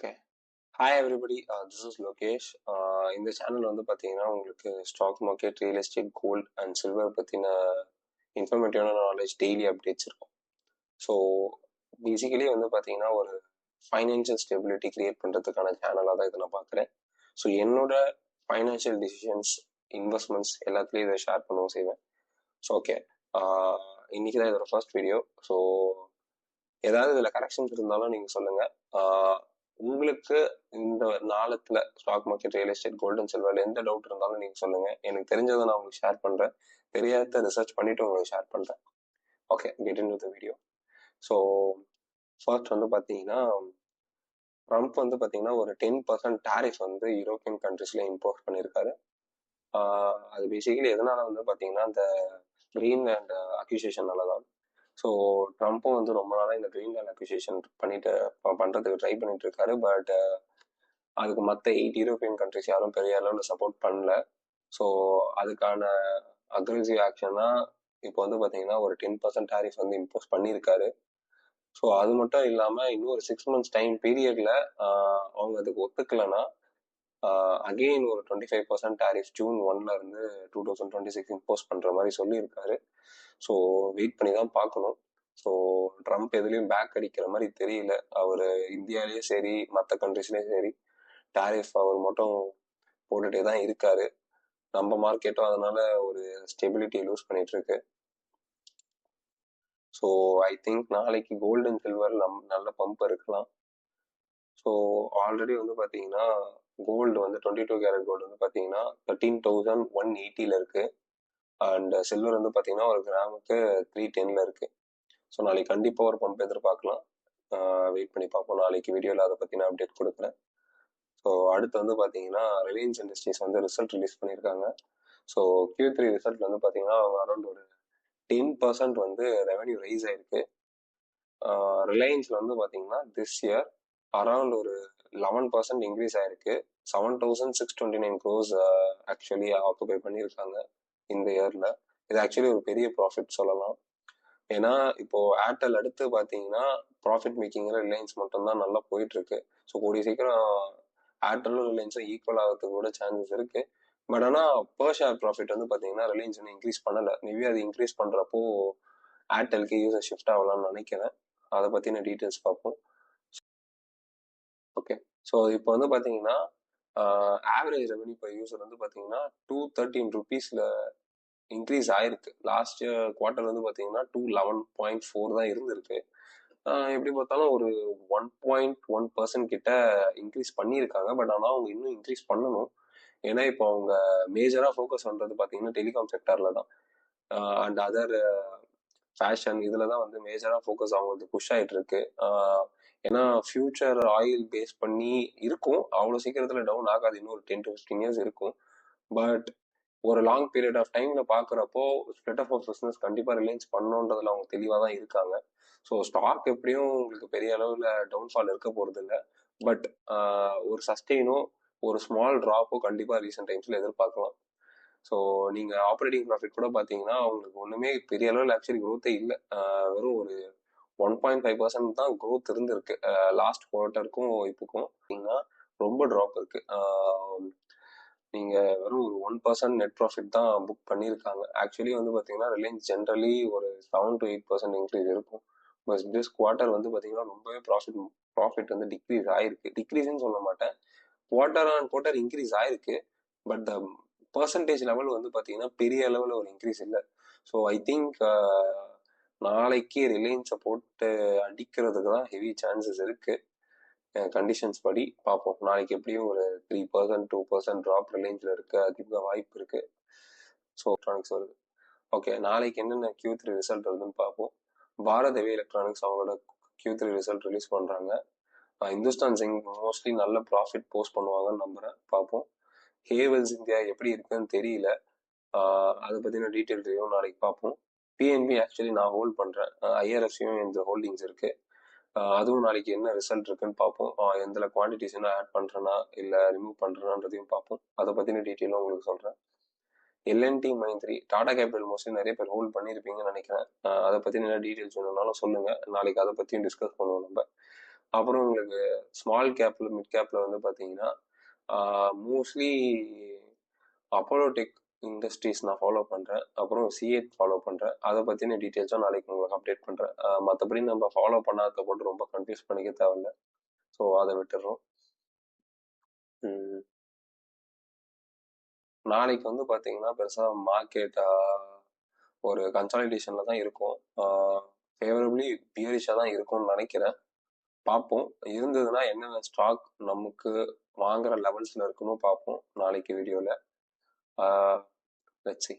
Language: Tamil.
Okay. Hi everybody, this is Lokesh. இந்த சேனல் வந்து பார்த்தீங்கன்னா உங்களுக்கு stock market, real estate, gold and silver பற்றின இன்ஃபர்மேட்டிவான நாலேஜ் டெய்லி அப்டேட்ஸ் இருக்கும். ஸோ பேசிக்கலி வந்து பார்த்தீங்கன்னா ஒரு ஃபைனான்ஷியல் ஸ்டெபிலிட்டி கிரியேட் பண்ணுறதுக்கான சேனலாக தான் இதை நான் பார்க்குறேன். ஸோ என்னோட ஃபைனான்ஷியல் டிசிஷன்ஸ், இன்வெஸ்ட்மெண்ட்ஸ் எல்லாத்துலேயும் இதை ஷேர் பண்ணவும் செய்வேன். ஸோ ஓகே, இன்னைக்கு தான் இதோட ஃபர்ஸ்ட் வீடியோ. ஸோ ஏதாவது இதில் கரெக்ஷன்ஸ் இருந்தாலும் நீங்கள் சொல்லுங்கள். உங்களுக்கு இந்த நாளத்துல stock market, real estate, gold and சில்வர்ல எந்த டவுட் இருந்தாலும் நீங்க சொல்லுங்க. எனக்கு தெரிஞ்சதை நான் உங்களுக்கு ஷேர் பண்றேன், தெரியாத ரிசர்ச் பண்ணிட்டு உங்களுக்கு ஷேர் பண்றேன். Okay, get in to the video. So first வந்து பாத்தீங்கன்னா ட்ரம்ப் வந்து பாத்தீங்கன்னா ஒரு 10% டாரிஃப் வந்து யூரோப்பியன் கண்ட்ரிஸ்ல இம்போஸ் பண்ணியிருக்காரு. அது பேசிக்கலி எதனால வந்து பாத்தீங்கன்னா இந்த கிரீன்லேண்ட் அக்யூசியேஷனால தான். ஸோ ட்ரம்ப்பும் வந்து ரொம்ப நாளாக இந்த கிரீன்லேண்ட் அக்யூசியேஷன் பண்றதுக்கு ட்ரை பண்ணிட்டு இருக்காரு. பட் அதுக்கு மற்ற 8 யூரோப்பியன் கண்ட்ரிஸ் யாரும் பெரிய அளவில் சப்போர்ட் பண்ணல. ஸோ அதுக்கான அக்ரெசிவ் ஆக்ஷனா இப்போ வந்து பார்த்தீங்கன்னா ஒரு 10% டாரிஃப் வந்து இம்போஸ் பண்ணியிருக்காரு. ஸோ அது மட்டும் இல்லாமல் இன்னும் ஒரு 6 months டைம் பீரியட்ல அவங்க அதுக்கு ஒத்துக்கலைன்னா அகெயின் ஒரு 25% டாரிஃப் ஜூன் 1ல இருந்து 2026 இம்போஸ் பண்ற மாதிரி சொல்லியிருக்காரு. ஸோ வெயிட் பண்ணி தான் பார்க்கணும். ஸோ ட்ரம்ப் எதுலேயும் பேக் அடிக்கிற மாதிரி தெரியல. அவர் இந்தியாலேயும் சரி மற்ற கண்ட்ரிஸ்லேயும் சரி டாரிஃப் அவர் மட்டும் போட்டுட்டே தான் இருக்காரு. நம்ம மார்க்கெட்டும் அதனால ஒரு ஸ்டெபிலிட்டி லூஸ் பண்ணிட்டு இருக்கு. ஸோ ஐ திங்க் நாளைக்கு கோல்டு அண்ட் சில்வர் நல்ல பம்ப் இருக்கலாம். ஸோ ஆல்ரெடி வந்து பார்த்தீங்கன்னா கோல்டு வந்து 22 கேரட் கோல்டு வந்து பார்த்தீங்கன்னா 13,180 இருக்கு. அண்ட் சில்வர் வந்து பார்த்தீங்கன்னா ஒரு கிராமுக்கு 310 இருக்கு. ஸோ நாளைக்கு கண்டிப்பாக ஒரு பம்ப் எதிர்பார்க்கலாம். வெயிட் பண்ணி பார்ப்போம். நாளைக்கு வீடியோவில் அதை பற்றின அப்டேட் கொடுக்குறேன். ஸோ அடுத்து வந்து பார்த்தீங்கன்னா ரிலையன்ஸ் இண்டஸ்ட்ரீஸ் வந்து ரிசல்ட் ரிலீஸ் பண்ணியிருக்காங்க. ஸோ Q3 ரிசல்ட் வந்து பார்த்தீங்கன்னா அவங்க அரௌண்ட் ஒரு 10% வந்து ரெவன்யூ ரைஸ் ஆயிருக்கு. ரிலையன்ஸ்ல வந்து பார்த்தீங்கன்னா திஸ் இயர் அரௌண்ட் ஒரு 11% இன்க்ரீஸ் ஆயிருக்கு. 7,629 crores ஆக்சுவலி ஆக்குபை பண்ணியிருக்காங்க இந்த இயர்ல. இது ஆக்சுவலி ஒரு பெரிய ப்ராஃபிட் சொல்லலாம். ஏன்னா இப்போ ஏர்டெல் அடுத்து பார்த்தீங்கன்னா ப்ராஃபிட் மேக்கிங்ல ரிலையன்ஸ் மட்டும்தான் நல்லா போயிட்டு இருக்கு. ஸோ கூடிய சீக்கிரம் ஏர்டெல்லும் ரிலையன்ஸும் ஈக்குவல் ஆகிறதுக்கு கூட சான்சஸ் இருக்கு. பட் ஆனால் பர் ஷேர் ப்ராஃபிட் வந்து பார்த்தீங்கன்னா ரிலையன்ஸ் வந்து இன்க்ரீஸ் பண்ணலை. மேபி அது இன்க்ரீஸ் பண்ணுறப்போ ஏர்டெல்க்கு யூசர் ஷிஃப்ட் ஆகலாம்னு நினைக்கிறேன். அதை பற்றின டீட்டெயில்ஸ் பார்ப்போம். ஓகே, ஸோ இப்போ வந்து பார்த்தீங்கன்னா ஆவரேஜ் ரெவன்யூ பர் யூசர் வந்து பார்த்தீங்கன்னா 213 rupeesல இன்க்ரீஸ் ஆயிருக்கு. லாஸ்ட் குவார்டர் வந்து பார்த்தீங்கன்னா 211.4 தான் இருந்திருக்கு. எப்படி பார்த்தாலும் ஒரு 1.1% கிட்ட இன்க்ரீஸ் பண்ணியிருக்காங்க. பட் ஆனால் அவங்க இன்னும் இன்க்ரீஸ் பண்ணணும். ஏன்னா இப்போ அவங்க மேஜராக ஃபோக்கஸ் பண்ணுறது பார்த்தீங்கன்னா டெலிகாம் செக்டர்ல தான். அண்ட் அதர் ஃபேஷன் இதில் தான் வந்து மேஜராக ஃபோக்கஸ் அவங்களுக்கு புஷ் ஆகிட்டு இருக்கு. ஏன்னா ஃபியூச்சர் ஆயில் பேஸ் பண்ணி இருக்கும், அவ்வளோ சீக்கிரத்தில் டவுன் ஆகாது. இன்னும் ஒரு 10 to 15 years இருக்கும். பட் ஒரு லாங் பீரியட் ஆஃப் டைம்ல பாக்குறப்போ ஸ்ப்ளிட் ஆஃப் பிசினஸ் கண்டிப்பா ரிலையன்ஸ் பண்ணணுன்றதுல அவங்க தெளிவா தான் இருக்காங்க. ஸோ ஸ்டாக் எப்படியும் உங்களுக்கு பெரிய அளவுல டவுன்ஃபால் இருக்க போறது இல்லை. பட் ஒரு சஸ்டெயினோ ஒரு ஸ்மால் ட்ராப்போ கண்டிப்பா ரீசெண்ட் டைம்ஸ்ல எதிர்பார்க்கலாம். ஸோ நீங்க ஆப்ரேட்டிங் ப்ராஃபிட் கூட பாத்தீங்கன்னா அவங்களுக்கு ஒண்ணுமே பெரிய அளவில் ஆக்சுவலி க்ரோத்தே இல்லை. வெறும் ஒரு 1.5% தான் க்ரோத் இருந்திருக்கு லாஸ்ட் குவார்ட்டருக்கும் இப்போக்கும். ரொம்ப ட்ராப் இருக்கு. நீங்க வெறும் ஒரு 1% நெட் ப்ராஃபிட் தான் புக் பண்ணியிருக்காங்க. ஆக்சுவலி வந்து பாத்தீங்கன்னா ரிலையன்ஸ் ஜென்ரலி ஒரு 7 to 8% இன்க்ரீஸ் இருக்கும். பட் திஸ் குவார்ட்டர் வந்து பாத்தீங்கன்னா ரொம்பவே ப்ராஃபிட் வந்து டிக்ரீஸ் ஆயிருக்கு. டிக்ரீஸ்ன்னு சொல்ல மாட்டேன், குவார்ட்டர் ஆன் குவார்ட்டர் இன்க்ரீஸ் ஆயிருக்கு. பட் த பர்சன்டேஜ் லெவல் வந்து பாத்தீங்கன்னா பெரிய அளவில் ஒரு இன்க்ரீஸ் இல்லை. ஸோ ஐ திங்க் நாளைக்கு ரிலையன்ஸை போட்டு அடிக்கிறதுக்கு தான் ஹெவி சான்சஸ் இருக்கு. கண்டிஷன்ஸ் படி பார்ப்போம். நாளைக்கு எப்படியும் ஒரு 3% 2% ட்ராப் ரிலையன்ஸ்ல இருக்க அதிக வாய்ப்பு இருக்கு. ஸோ எலக்ட்ரானிக்ஸ் வருது. ஓகே, நாளைக்கு என்னென்ன Q3 ரிசல்ட் வருதுன்னு பார்ப்போம். பாரத் ஹெவி எலக்ட்ரானிக்ஸ் அவங்களோட Q3 ரிசல்ட் ரிலீஸ் பண்றாங்க. இந்துஸ்தான் ஜிங்க் மோஸ்ட்லி நல்ல ப்ராஃபிட் போஸ்ட் பண்ணுவாங்கன்னு நம்புறேன். பார்ப்போம். ஹேவல்ஸ் இந்தியா எப்படி இருக்குன்னு தெரியல. அதை பத்தின டீட்டெயில் தெரியும், நாளைக்கு பார்ப்போம். பிஎன்பி ஆக்சுவலி நான் ஹோல்ட் பண்றேன். ஐஆர்எஃப்சியும் இந்த ஹோல்டிங்ஸ் இருக்கு. அதுவும் நாளைக்கு என்ன ரிசல்ட் இருக்குன்னு பார்ப்போம். எந்த குவான்டிட்டிஸ் என்ன ஆட் பண்றேன்னா இல்லை ரிமூவ் பண்றேன்றதையும் பார்ப்போம். அதை பத்தின டீட்டெயிலும் உங்களுக்கு சொல்றேன். L and T Mindtree Tata capital mostly நிறைய பேர் ஹோல்ட் பண்ணியிருப்பீங்கன்னு நினைக்கிறேன். அதை பத்தி என்ன டீட்டெயில்ஸ் வேணும்னாலும் சொல்லுங்க, நாளைக்கு அதை பத்தியும் டிஸ்கஸ் பண்ணுவோம் நம்ம. அப்புறம் உங்களுக்கு ஸ்மால் கேப்ல மிட் கேப்ல வந்து பார்த்தீங்கன்னா மோஸ்ட்லி அப்போலோ டெக் இண்டஸ்ட்ரீஸ் நான் ஃபாலோ பண்ணுறேன். அப்புறம் சிஎட் ஃபாலோ பண்ணுறேன். அதை பற்றின டீட்டெயில்ஸும் நாளைக்கு உங்களுக்கு அப்டேட் பண்ணுறேன். மற்றபடி நம்ம ஃபாலோ பண்ணாத போட்டு ரொம்ப கன்ஃபியூஸ் பண்ணிக்க தேவையில்ல. ஸோ அதை விட்டுடுறோம். நாளைக்கு வந்து பார்த்தீங்கன்னா பெருசாக மார்க்கெட் ஒரு கன்சாலிடேஷனில் தான் இருக்கும். ஃபேவரபிளி பியரிஷாக தான் இருக்கும்னு நினைக்கிறேன். பார்ப்போம். இருந்ததுன்னா என்னென்ன ஸ்டாக் நமக்கு வாங்குற லெவல்ஸில் இருக்குன்னு பார்ப்போம் நாளைக்கு வீடியோவில். Let's see.